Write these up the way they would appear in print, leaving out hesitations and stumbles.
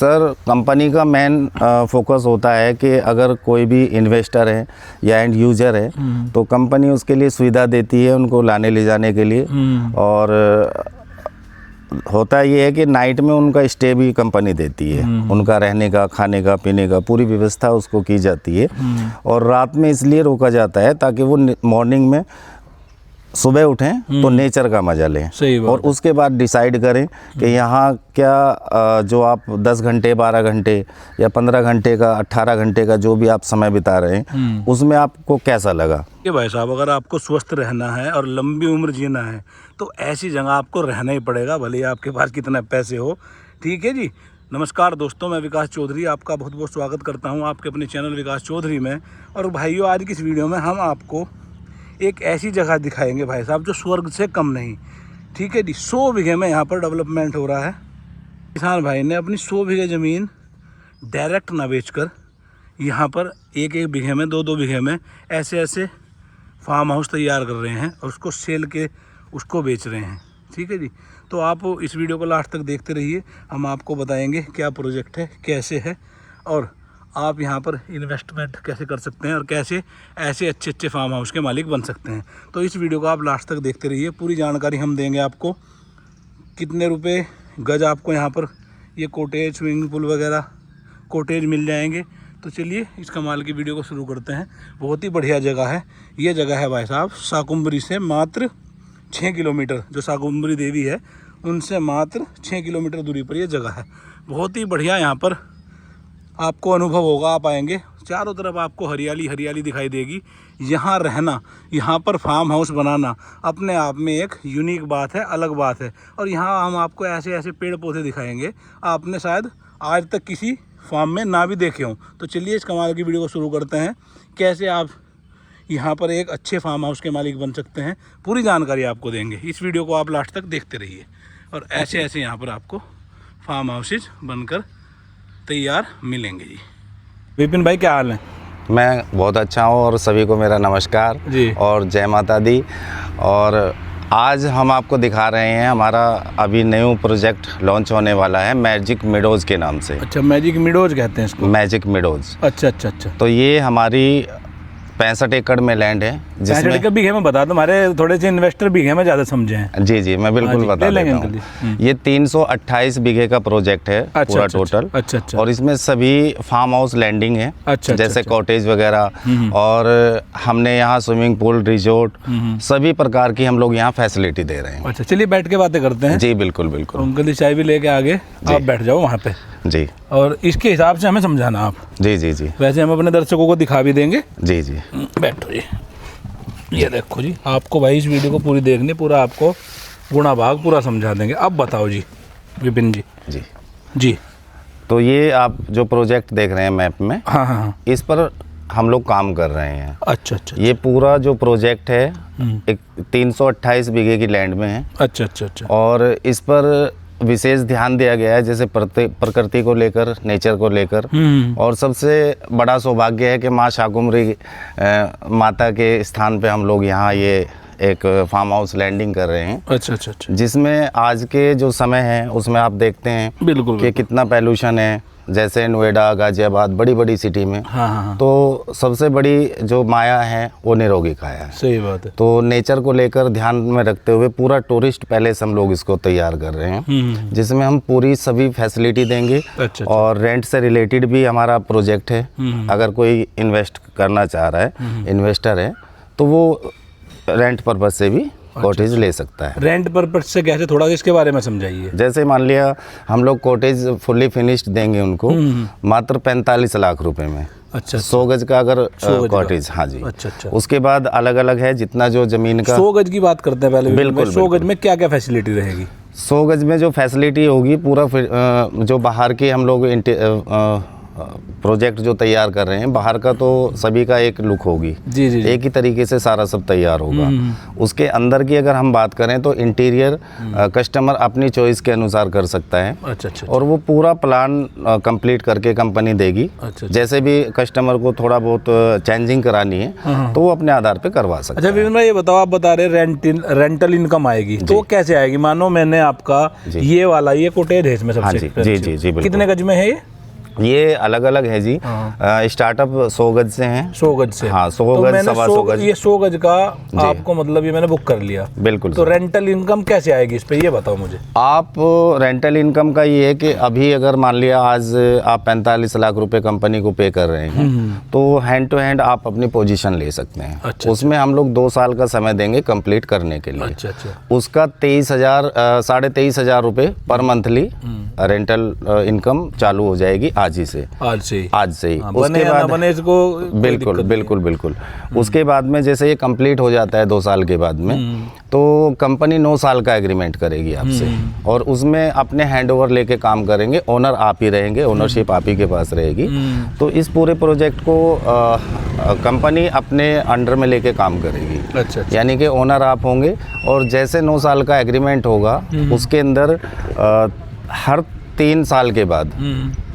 Sir, company का main focus होता है कि अगर कोई भी इन्वेस्टर है या एंड यूजर है तो कंपनी उसके लिए सुविधा देती है उनको लाने ले जाने के लिए। और होता ये है कि नाइट में उनका स्टे भी कंपनी देती है, उनका रहने का, खाने का, पीने का पूरी व्यवस्था उसको की जाती है। और रात में इसलिए रोका जाता है ताकि वो मॉर्निंग में सुबह उठें तो नेचर का मज़ा लें और उसके बाद डिसाइड करें कि यहाँ क्या जो आप 10 घंटे 12 घंटे या 15 घंटे का 18 घंटे का जो भी आप समय बिता रहे हैं उसमें आपको कैसा लगा। कि भाई साहब, अगर आपको स्वस्थ रहना है और लंबी उम्र जीना है तो ऐसी जगह आपको रहना ही पड़ेगा, भले ही आपके पास कितना पैसे हो। ठीक है जी। नमस्कार दोस्तों, मैं विकास चौधरी आपका बहुत बहुत स्वागत करता हूँ आपके अपने चैनल विकास चौधरी में। और भाइयों, आज की इस वीडियो में हम आपको एक ऐसी जगह दिखाएंगे भाई साहब जो स्वर्ग से कम नहीं। ठीक है जी। 100 बीघे में यहाँ पर डेवलपमेंट हो रहा है। किसान भाई ने अपनी 100 बीघे ज़मीन डायरेक्ट ना बेचकर यहाँ पर एक एक बीघे में 2-2 बीघे में ऐसे ऐसे फार्म हाउस तैयार कर रहे हैं और उसको सेल के उसको बेच रहे हैं। ठीक है जी। तो आप इस वीडियो को लास्ट तक देखते रहिए, हम आपको बताएंगे क्या प्रोजेक्ट है, कैसे है और आप यहाँ पर इन्वेस्टमेंट कैसे कर सकते हैं और कैसे ऐसे अच्छे अच्छे फार्म हाउस के मालिक बन सकते हैं। तो इस वीडियो को आप लास्ट तक देखते रहिए, पूरी जानकारी हम देंगे आपको। कितने रुपए गज आपको यहाँ पर ये कॉटेज, स्विमिंग पूल वगैरह कॉटेज मिल जाएंगे। तो चलिए इस कमाल की वीडियो को शुरू करते हैं। बहुत ही बढ़िया जगह है। ये जगह है भाई साहब शाकुंभरी से मात्र 6 किलोमीटर, जो शाकुंभरी देवी है उनसे मात्र 6 किलोमीटर दूरी पर यह जगह है। बहुत ही बढ़िया यहाँ पर आपको अनुभव होगा। आप आएंगे, चारों तरफ आपको हरियाली हरियाली दिखाई देगी। यहाँ रहना, यहाँ पर फार्म हाउस बनाना अपने आप में एक यूनिक बात है, अलग बात है। और यहाँ हम आपको ऐसे ऐसे पेड़ पौधे दिखाएंगे आपने शायद आज तक किसी फार्म में ना भी देखे हों। तो चलिए इस कमाल की वीडियो को शुरू करते हैं। कैसे आप यहाँ पर एक अच्छे फार्म हाउस के मालिक बन सकते हैं, पूरी जानकारी आपको देंगे। इस वीडियो को आप लास्ट तक देखते रहिए। और ऐसे ऐसे यहाँ पर आपको फार्म हाउसेज बनकर तैयार मिलेंगे जी। विपिन भाई, क्या हाल है? मैं बहुत अच्छा हूँ और सभी को मेरा नमस्कार जी और जय माता दी। और आज हम आपको दिखा रहे हैं हमारा अभी न्यू प्रोजेक्ट लॉन्च होने वाला है मैजिक मीडोज़ के नाम से। अच्छा, मैजिक मीडोज़ कहते हैं इसको? Magic meadows. अच्छा अच्छा अच्छा। तो ये हमारी 65 एकड़ में लैंड है, जिसमें 65 एकड़ बीघे में बता दो, हमारे थोड़े से इन्वेस्टर बीघे में ज़्यादा समझे हैं। जी जी, मैं बिल्कुल बता देता हूँ। ये 328 बीघे का प्रोजेक्ट है पूरा टोटल। अच्छा अच्छा। और इसमें सभी फार्म हाउस लैंडिंग है। अच्छा, जैसे कॉटेज वगैरह और हमने यहाँ स्विमिंग पूल, रिजोर्ट, सभी प्रकार की हम लोग यहाँ फैसिलिटी दे रहे हैं। अच्छा, चलिए बैठ के बातें करते हैं। जी बिल्कुल बिल्कुल। अंकल चाय भी लेके आगे, आप बैठ जाओ वहाँ पे जी। और इसके हिसाब से हमें समझाना आप। जी जी जी। वैसे हम अपने दर्शकों को दिखा भी देंगे। जी जी। बैठो जी। ये देखो जी, आपको भाई इस वीडियो को पूरी देखनी, पूरा आपको गुणा भाग पूरा समझा देंगे। अब बताओ जी विपिन जी। जी जी। तो ये आप जो प्रोजेक्ट देख रहे हैं मैप में, हाँ हाँ, इस पर हम लोग काम कर रहे हैं। अच्छा अच्छा। ये पूरा जो प्रोजेक्ट है एक 328 बीघे की लैंड में है। अच्छा अच्छा अच्छा। और इस पर विशेष ध्यान दिया गया है, जैसे प्रकृति को लेकर, नेचर को लेकर। और सबसे बड़ा सौभाग्य है कि माँ शाकुंभरी माता के स्थान पे हम लोग यहाँ ये एक फार्म हाउस लैंडिंग कर रहे हैं। अच्छा अच्छा अच्छा। जिसमें आज के जो समय है उसमें आप देखते हैं बिल्कुल कि कितना पॉल्यूशन है, जैसे नोएडा, गाजियाबाद, बड़ी बड़ी सिटी में। हाँ हाँ। तो सबसे बड़ी जो माया है वो निरोगी काया है। सही बात है। तो नेचर को लेकर ध्यान में रखते हुए पूरा टूरिस्ट पैलेस हम लोग इसको तैयार कर रहे हैं, जिसमें हम पूरी सभी फैसिलिटी देंगे। अच्छा। और रेंट से रिलेटेड भी हमारा प्रोजेक्ट है। अगर कोई इन्वेस्ट करना चाह रहा है, इन्वेस्टर है, तो वो रेंट पर्पज से भी कॉटेज ले सकता है। रेंट पर्पज से कैसे, थोड़ा इसके बारे में समझाइए। जैसे मान लिया हम लोग कॉटेज फुल्ली फिनिश्ड देंगे उनको मात्र 45 लाख रुपए में। अच्छा। 100 गज का अगर कॉटेज। हाँ जी। अच्छा अच्छा। उसके बाद अलग अलग है जितना जो जमीन का। 100 गज की बात करते हैं पहले। बिल्कुल। 100 गज में क्या क्या फैसिलिटी रहेगी? 100 गज में जो फैसिलिटी होगी पूरा जो बाहर की हम लोग प्रोजेक्ट जो तैयार कर रहे हैं, बाहर का तो सभी का एक लुक होगी, जी जी एक ही तरीके से सारा सब तैयार होगा। उसके अंदर की अगर हम बात करें तो इंटीरियर कस्टमर अपनी चॉइस के अनुसार कर सकता है। अच्छा। और वो पूरा प्लान कंप्लीट करके कंपनी देगी। अच्छा। जैसे भी कस्टमर को थोड़ा बहुत चेंजिंग करानी है तो वो अपने आधार पे करवा सकता अच्छा है। विपिन भाई ये बताओ, आप बता रहे रेंटल इनकम आएगी, तो वो कैसे आएगी? मानो मैंने आपका ये वाला, ये कोटेज है इसमें हाँ सबसे जी जी जी बिल्कुल। कितने गज में है ये अलग अलग है जी। स्टार्टअप 100 गज से हैं। 100 गज से? हाँ 100 तो गज, मैंने 100 गज। ये 100 गज का आपको मतलब ये मैंने बुक कर लिया, बिल्कुल। तो रेंटल इनकम कैसे आएगी इस पे, ये बताओ मुझे। आप रेंटल इनकम का ये है कि अभी अगर मान लिया आज आप 45 लाख रुपए कंपनी को पे कर रहे हैं तो हैंड टू हैंड आप अपनी पोजीशन ले सकते हैं। अच्छा। उसमें हम लोग 2 साल का समय देंगे कंप्लीट करने के लिए। अच्छा। उसका 23,000 रुपए पर मंथली रेंटल इनकम चालू हो जाएगी आज ही से। आज से ही। उसके बाद बने इसको बिल्कुल। उसके बाद में जैसे ये कंप्लीट हो जाता है 2 साल के बाद में, तो कंपनी 9 साल का एग्रीमेंट करेगी आपसे और उसमें अपने हैंडओवर लेके काम करेंगे। ओनर आप ही रहेंगे, ओनरशिप आप ही के पास रहेगी। तो इस पूरे प्रोजेक्ट को कंपनी अपने अंडर में लेके काम करेगी। अच्छा। यानी कि ओनर आप होंगे और जैसे 9 साल का एग्रीमेंट होगा उसके अंदर हर 3 साल के बाद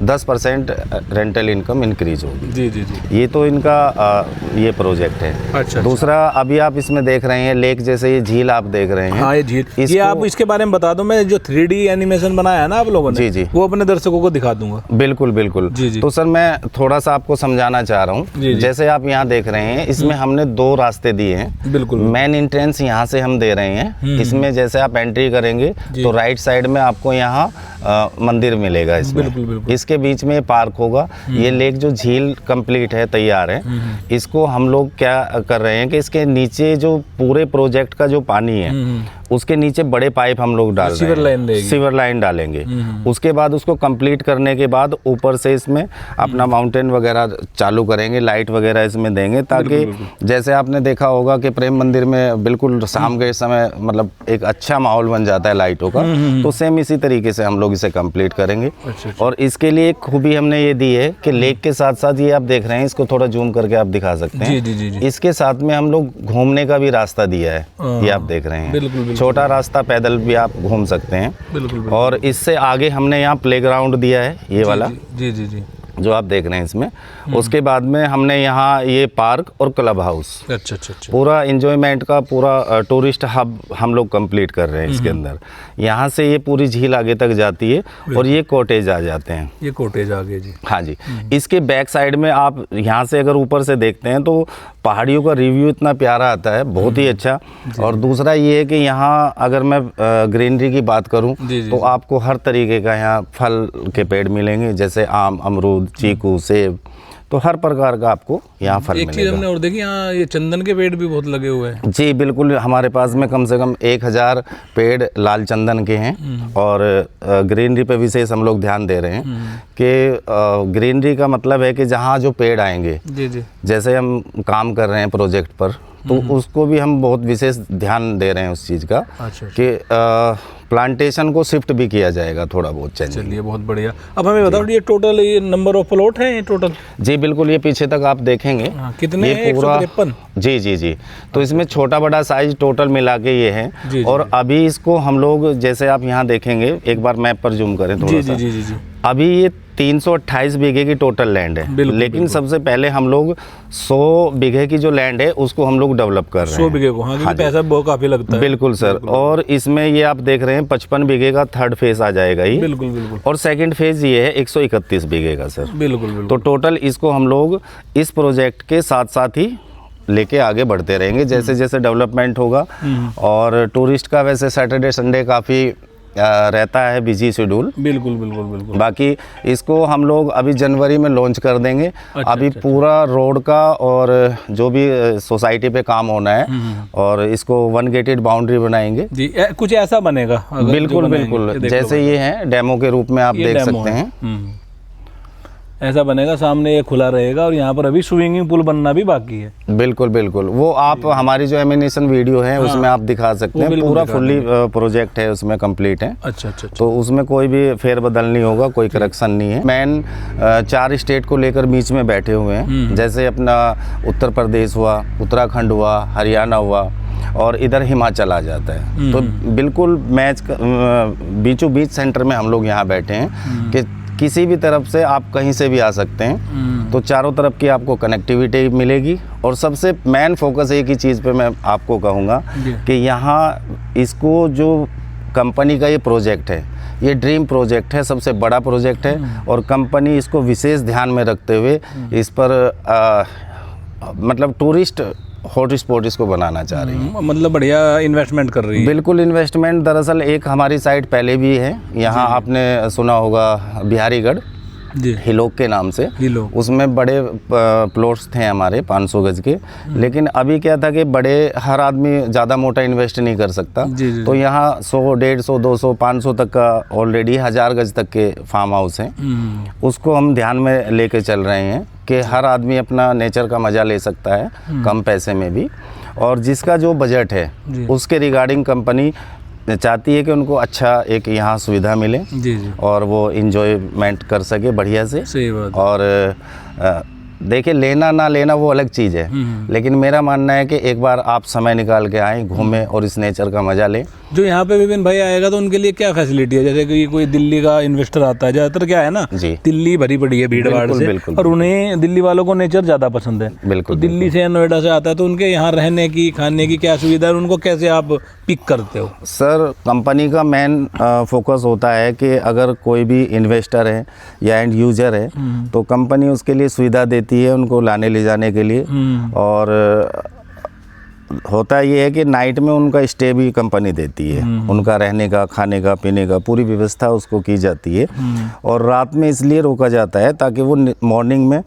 10% रेंटल इनकम इंक्रीज होगी। जी। ये तो इनका ये प्रोजेक्ट है। अच्छा। दूसरा अभी आप इसमें देख रहे हैं लेक, जैसे ये झील आप देख रहे हैं। हाँ ये झील, ये आप इसके बारे में बता दो। मैं जो 3D एनिमेशन बनाया है ना आप लोगों ने, जी, वो अपने दर्शकों को दिखा दूंगा। बिल्कुल। जी। तो सर मैं थोड़ा सा आपको समझाना चाह रहा हूँ। जैसे आप यहाँ देख रहे हैं, इसमें हमने 2 रास्ते दिए हैं। बिल्कुल। मेन एंट्रेंस यहाँ से हम दे रहे हैं। इसमें जैसे आप एंट्री करेंगे तो राइट साइड में आपको यहाँ मंदिर मिलेगा। बिल्कुल। इसके बीच में पार्क होगा। ये लेक जो झील कंप्लीट है, तैयार है, इसको हम लोग क्या कर रहे हैं कि इसके नीचे जो पूरे प्रोजेक्ट का जो पानी है उसके नीचे बड़े पाइप हम लोग डाल रहे हैं, सीवर लाइन डालेंगे। उसके बाद उसको कंप्लीट करने के बाद ऊपर से इसमें अपना माउंटेन वगैरह चालू करेंगे, लाइट वगैरह इसमें देंगे, ताकि जैसे आपने देखा होगा कि प्रेम मंदिर में बिल्कुल शाम के समय मतलब एक अच्छा माहौल बन जाता है लाइटों का, तो सेम इसी तरीके से हम लोग इसे कंप्लीट करेंगे। और इसके लिए एक खूबी हमने ये दी है कि लेक के साथ साथ ये आप देख रहे हैं, इसको थोड़ा जूम करके आप दिखा सकते हैं। जी। इसके साथ में हम लोग घूमने का भी रास्ता दिया है, ये आप देख रहे हैं। छोटा रास्ता पैदल भी आप घूम सकते हैं। बिल्कुल। और इससे आगे हमने यहाँ प्लेग्राउंड दिया है, ये वाला जी जो आप देख रहे हैं इसमें। उसके बाद में हमने यहाँ ये पार्क और क्लब हाउस, अच्छा। पूरा एंजॉयमेंट का पूरा टूरिस्ट हब हम लोग कंप्लीट कर रहे हैं इसके अंदर। यहाँ से ये पूरी झील आगे तक जाती है और ये कॉटेज आ जाते हैं। ये कॉटेज आ गए जी। हाँ जी। इसके बैक साइड में आप यहाँ से अगर ऊपर से देखते हैं तो पहाड़ियों का रिव्यू इतना प्यारा आता है, बहुत ही अच्छा। और दूसरा ये है कि यहाँ अगर मैं ग्रीनरी की बात करूँ तो आपको हर तरीके का यहाँ फल के पेड़ मिलेंगे, जैसे आम, अमरूद, चीकू, सेब, तो हर प्रकार का आपको यहाँ फल मिलेगा। एक चीज़ हमने और देखी, यहाँ ये चंदन के पेड़ भी बहुत लगे हुए हैं। जी बिल्कुल, हमारे पास में कम से कम 1000 पेड़ लाल चंदन के हैं। और ग्रीनरी पे विशेष हम लोग ध्यान दे रहे हैं कि ग्रीनरी का मतलब है कि जहाँ जो पेड़ आएंगे, जी जैसे हम काम कर रहे हैं प्रोजेक्ट पर, तो उसको भी हम बहुत विशेष ध्यान दे रहे हैं उस चीज़ का। अच्छा। कि प्लांटेशन को शिफ्ट भी किया जाएगा थोड़ा बहुत। चलिए बहुत बढ़िया। अब हमें बताओ ये टोटल ये नंबर ऑफ प्लॉट है ये टोटल? जी बिल्कुल, ये पीछे तक आप देखेंगे। कितने ये पूरा 153। जी। तो इसमें छोटा बड़ा साइज टोटल मिला के ये है। और अभी इसको हम लोग, जैसे आप यहाँ देखेंगे, एक बार मैप पर जूम करें थोड़ा सा। जी। अभी ये 328 बीघे की टोटल लैंड है। लेकिन सबसे पहले हम लोग 100 बीघे की जो लैंड है उसको हम लोग डेवलप कर रहे हैं। 100 बीघे को? हाँ, क्योंकि पैसा बहुत काफी लगता है। बिल्कुल सर। और इसमें ये आप देख रहे हैं 55 बीघे का 3rd फेज आ जाएगा ही। बिल्कुल। और 2nd फेज ये है 131 बीघे का सर। बिल्कुल। तो टोटल इसको हम लोग इस प्रोजेक्ट के साथ साथ ही लेके आगे बढ़ते रहेंगे, जैसे जैसे डेवलपमेंट होगा। और टूरिस्ट का वैसे सैटरडे संडे काफ़ी रहता है बिजी शेड्यूल। बिल्कुल। बाकी इसको हम लोग अभी जनवरी में लॉन्च कर देंगे। अभी पूरा रोड का और जो भी सोसाइटी पे काम होना है, और इसको 1 गेटेड बाउंड्री बनाएंगे जी। कुछ ऐसा बनेगा? बिल्कुल। जैसे ये है डेमो के रूप में आप देख सकते हैं। ऐसा बनेगा, सामने ये खुला रहेगा और यहाँ पर अभी स्विमिंग पूल बनना भी बाकी है। बिल्कुल बिल्कुल, वो आप हमारी जो एमिनेशन वीडियो है उसमें आप दिखा सकते हैं, पूरा फुल्ली प्रोजेक्ट है उसमें कंप्लीट है। अच्छा अच्छा अच्छा। तो उसमें कोई भी फेरबदल नहीं होगा, कोई करेक्शन नहीं है। मैन 4 स्टेट को लेकर बीच में बैठे हुए हैं, जैसे अपना उत्तर प्रदेश हुआ, उत्तराखंड हुआ, हरियाणा हुआ और इधर हिमाचल आ जाता है। तो बिल्कुल मैच बीचों बीच सेंटर में हम लोग यहाँ बैठे हैं कि किसी भी तरफ से आप कहीं से भी आ सकते हैं। तो चारों तरफ की आपको कनेक्टिविटी मिलेगी। और सबसे मेन फोकस एक ही चीज़ पे मैं आपको कहूँगा कि यहाँ इसको जो कंपनी का ये प्रोजेक्ट है, ये ड्रीम प्रोजेक्ट है, सबसे बड़ा प्रोजेक्ट है और कंपनी इसको विशेष ध्यान में रखते हुए इस पर मतलब टूरिस्ट हॉटस्पॉट इसको बनाना चाह रही है। मतलब बढ़िया इन्वेस्टमेंट कर रही है। बिल्कुल इन्वेस्टमेंट, दरअसल एक हमारी साइट पहले भी है यहाँ, आपने सुना होगा बिहारीगढ़ हिलोक के नाम से, उसमें बड़े प्लॉट्स थे हमारे 500 गज के। लेकिन अभी क्या था कि बड़े हर आदमी ज़्यादा मोटा इन्वेस्ट नहीं कर सकता। तो यहाँ 100, 150, 200, 500 तक का ऑलरेडी 1000 गज तक के फार्म हाउस हैं। उसको हम ध्यान में लेके चल रहे हैं कि हर आदमी अपना नेचर का मज़ा ले सकता है कम पैसे में भी। और जिसका जो बजट है उसके रिगार्डिंग कंपनी चाहती है कि उनको अच्छा एक यहाँ सुविधा मिले और वो इंजॉयमेंट कर सके बढ़िया से। सही बात। और देखिए, लेना ना लेना वो अलग चीज़ है, लेकिन मेरा मानना है कि एक बार आप समय निकाल के आएँ, घूमें और इस नेचर का मज़ा लें। जो यहाँ पे विपिन भाई आएगा तो उनके लिए क्या फैसिलिटी है? जैसे कि कोई दिल्ली का इन्वेस्टर आता है, ज़्यादातर क्या है ना, दिल्ली भरी पड़ी है भीड़ भाड़ से, और उन्हें दिल्ली वालों को नेचर ज़्यादा पसंद है। बिल्कुल। तो दिल्ली से या नोएडा से आता है तो उनके यहाँ रहने की, खाने की क्या सुविधा है, उनको कैसे आप पिक करते हो? सर, कंपनी का मेन फोकस होता है कि अगर कोई भी इन्वेस्टर है या एंड यूजर है तो कंपनी उसके लिए सुविधा देती है उनको लाने ले जाने के लिए। और होता ये है कि नाइट में उनका स्टे भी कंपनी देती है, उनका रहने का, खाने का, पीने का पूरी व्यवस्था उसको की जाती है। और रात में इसलिए रोका जाता है ताकि वो मॉर्निंग में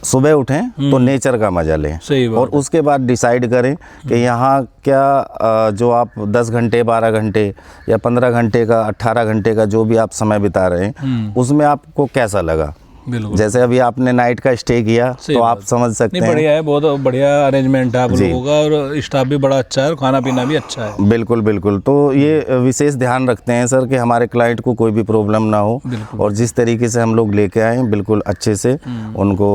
सुबह उठें तो नेचर का मज़ा लें और उसके बाद डिसाइड करें कि यहाँ क्या जो आप 10 घंटे, 12 घंटे या 15 घंटे का, 18 घंटे का जो भी आप समय बिता रहे हैं उसमें आपको कैसा लगा। जैसे अभी आपने नाइट का स्टे किया तो आप समझ सकते हैं। बढ़िया है, बहुत बढ़िया अरेंजमेंट है आप लोगों का और स्टाफ भी बड़ा अच्छा है और खाना पीना भी अच्छा है। बिल्कुल बिल्कुल। तो ये विशेष ध्यान रखते हैं सर कि हमारे क्लाइंट को कोई भी प्रॉब्लम ना हो और जिस तरीके से हम लोग लेके आए बिल्कुल अच्छे से उनको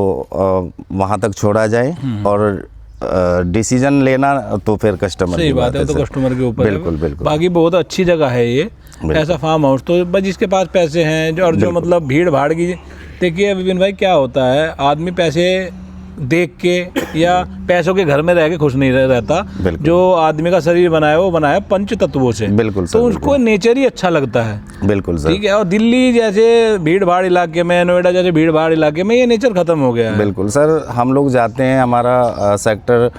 वहाँ तक छोड़ा जाए। और डिसीजन लेना तो फिर कस्टमर सही बात है, तो कस्टमर के ऊपर बिल्कुल बिल्कुल। बाकी बहुत अच्छी जगह है ये ऐसा फार्म हाउस। तो बस जिसके पास पैसे हैं और जो मतलब भीड़ भाड़ की, देखिए विपिन भाई क्या होता है, आदमी पैसे देख के या पैसों के घर में रह के खुश नहीं रहता। जो आदमी का शरीर बनाया वो बनाया पंच तत्वों से। बिल्कुल सर, तो उसको नेचर ही अच्छा लगता है। बिल्कुल सर, ठीक है। और दिल्ली जैसे भीड़ भाड़ इलाके में, नोएडा जैसे भीड़ भाड़ इलाके में ये नेचर खत्म हो गया है। बिल्कुल सर, हम लोग जाते हैं, हमारा सेक्टर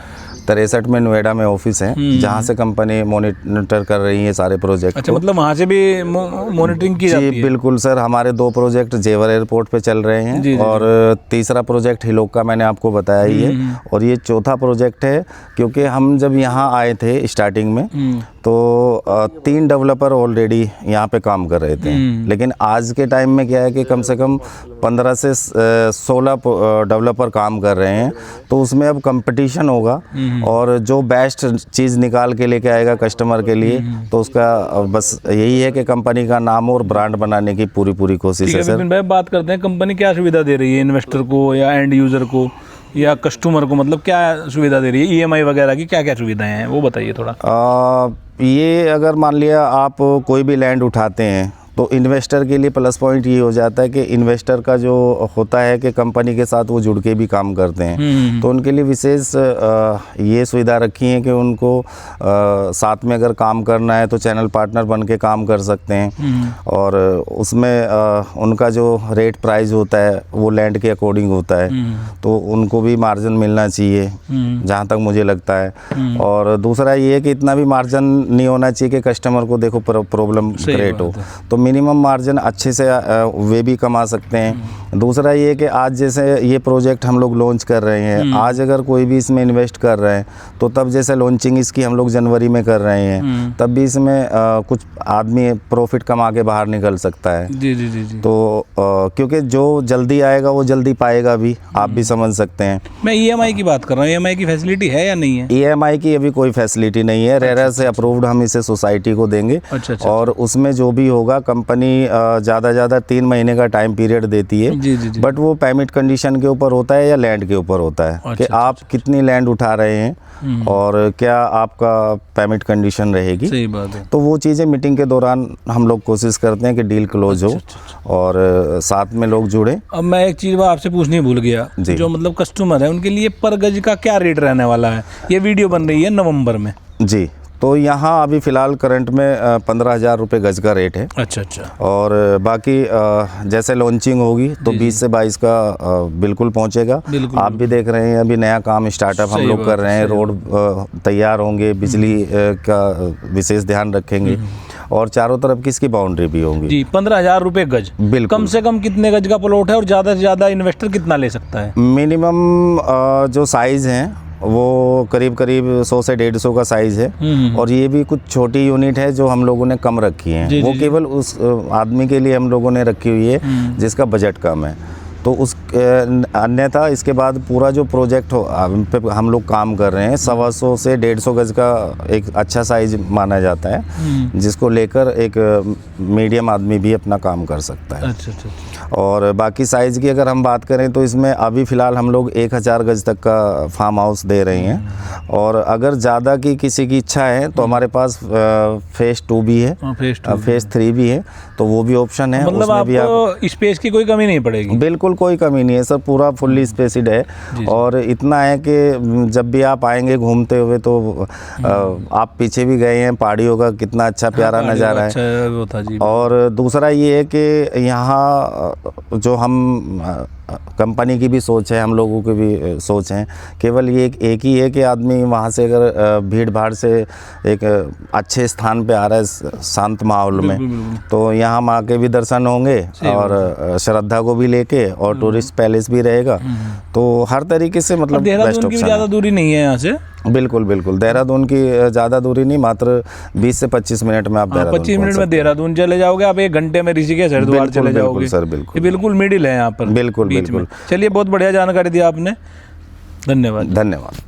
63 में नोएडा में ऑफिस है जहाँ से कंपनी मॉनिटर कर रही है सारे प्रोजेक्ट। अच्छा, मतलब वहाँ से भी मॉनिटरिंग की जाती है? जी बिल्कुल सर, हमारे 2 प्रोजेक्ट जेवर एयरपोर्ट पे चल रहे हैं और तीसरा प्रोजेक्ट हिलोक का मैंने आपको बताया ही है और ये चौथा प्रोजेक्ट है। क्योंकि हम जब यहाँ आए थे स्टार्टिंग में तो 3 डेवलपर ऑलरेडी यहाँ पे काम कर रहे थे, लेकिन आज के टाइम में क्या है कि कम से कम 15 से 16 डेवलपर काम कर रहे हैं। तो उसमें अब कंपटीशन होगा और जो बेस्ट चीज़ निकाल के लेके आएगा कस्टमर के लिए तो उसका बस यही है कि कंपनी का नाम और ब्रांड बनाने की पूरी कोशिश है। सर भाई बात करते हैं, कंपनी क्या सुविधा दे रही है इन्वेस्टर को या एंड यूज़र को या कस्टमर को, मतलब क्या सुविधा दे रही है? EMI वगैरह की क्या क्या सुविधाएं हैं वो बताइए थोड़ा। ये अगर मान लिया आप कोई भी लैंड उठाते हैं तो इन्वेस्टर के लिए प्लस पॉइंट ये हो जाता है कि इन्वेस्टर का जो होता है कि कंपनी के साथ वो जुड़ के भी काम करते हैं। तो उनके लिए विशेष ये सुविधा रखी है कि उनको साथ में अगर काम करना है तो चैनल पार्टनर बन के काम कर सकते हैं। और उसमें उनका जो रेट प्राइस होता है वो लैंड के अकॉर्डिंग होता है, तो उनको भी मार्जिन मिलना चाहिए जहाँ तक मुझे लगता है। और दूसरा ये है कि इतना भी मार्जिन नहीं होना चाहिए कि कस्टमर को देखो प्रॉब्लम क्रिएट हो। तो मिनिमम मार्जिन अच्छे से वे भी कमा सकते हैं। दूसरा ये कि आज जैसे ये प्रोजेक्ट हम लोग लॉन्च कर रहे हैं, आज अगर कोई भी इसमें इन्वेस्ट कर रहे हैं तो तब जैसे लॉन्चिंग इसकी हम लोग जनवरी में कर रहे हैं, तब भी इसमें कुछ आदमी प्रॉफिट कमा के बाहर निकल सकता है। जी जी जी जी। तो क्योंकि जो जल्दी आएगा वो जल्दी पाएगा भी, आप भी समझ सकते हैं। मैं ईएमआई की बात कर रहा हूँ, ईएमआई की फैसिलिटी है या नहीं है? ईएमआई की अभी कोई फैसिलिटी नहीं है, रेरा से अप्रूव्ड हम इसे सोसाइटी को देंगे। अच्छा। और उसमें जो भी होगा कंपनी ज़्यादा 3 महीने का टाइम पीरियड देती है। जी जी जी। बट वो पेमेंट कंडीशन के ऊपर होता है या लैंड के ऊपर होता है कि आप कितनी लैंड उठा रहे हैं और क्या आपका पेमेंट कंडीशन रहेगी। सही बात है। तो वो चीज़ें मीटिंग के दौरान हम लोग कोशिश करते हैं कि डील क्लोज हो और साथ में लोग जुड़े। अब मैं एक चीज़ आपसे पूछनी भूल गया, जो मतलब कस्टमर है उनके लिए पर गज का क्या रेट रहने वाला है? ये वीडियो बन रही है नवंबर में। जी, तो यहाँ अभी फ़िलहाल करंट में 15,000 रुपये गज का रेट है। अच्छा। और बाकी जैसे लॉन्चिंग होगी तो 20 से 22 का बिल्कुल पहुँचेगा। आप भी देख रहे हैं अभी नया काम स्टार्टअप हम लोग कर रहे हैं, रोड तैयार होंगे, बिजली का विशेष ध्यान रखेंगे और चारों तरफ किसकी बाउंड्री भी होंगी। जी, 15,000 रुपये गज। बिल्कुल। कम से कम कितने गज का प्लॉट है और ज़्यादा से ज़्यादा इन्वेस्टर कितना ले सकता है? मिनिमम जो साइज़ हैं वो करीब 100 से 150 का साइज़ है। और ये भी कुछ छोटी यूनिट है जो हम लोगों ने कम रखी है, वो केवल उस आदमी के लिए हम लोगों ने रखी हुई है जिसका बजट कम है। तो उस अन्यथा इसके बाद पूरा जो प्रोजेक्ट पे हम लोग काम कर रहे हैं 125 से 150 गज का एक अच्छा साइज माना जाता है, जिसको लेकर एक मीडियम आदमी भी अपना काम कर सकता है। अच्छा। और बाकी साइज़ की अगर हम बात करें तो इसमें अभी फ़िलहाल हम लोग 1000 गज तक का फार्म हाउस दे रहे हैं। और अगर ज़्यादा की किसी की इच्छा है तो हमारे पास फेज़ 2 भी है, फेज़ 3 भी है, तो वो भी ऑप्शन है। मतलब आपको स्पेस की कोई कमी नहीं पड़ेगी? बिल्कुल कोई कमी नहीं है सर, पूरा फुल्ली स्पेसिड है। और इतना है कि जब भी आप आएंगे घूमते हुए तो आप पीछे भी गए हैं, पहाड़ियों का कितना अच्छा प्यारा नज़ारा है। वो था जी। और दूसरा ये है कि यहाँ जो हम कंपनी की भी सोच है, हम लोगों की भी सोच है, केवल ये एक ही है कि आदमी वहाँ से अगर भीड़ भाड़ से एक अच्छे स्थान पे आ रहा है शांत माहौल में, तो यहाँ माँ के भी दर्शन होंगे और श्रद्धा को भी लेके, और टूरिस्ट पैलेस भी रहेगा। तो हर तरीके से मतलब देहरादून की ज़्यादा दूरी नहीं है यहाँ से? बिल्कुल देहरादून की ज़्यादा दूरी नहीं, मात्र 20 से 25 मिनट में आप 25 मिनट में देहरादून चले जाओगे, आप 1 घंटे में ऋषिकेश हरिद्वार चले जाओगे। सर बिल्कुल मिडिल है यहाँ पर। बिल्कुल। चलिए, बहुत बढ़िया जानकारी दी आपने, धन्यवाद। धन्यवाद।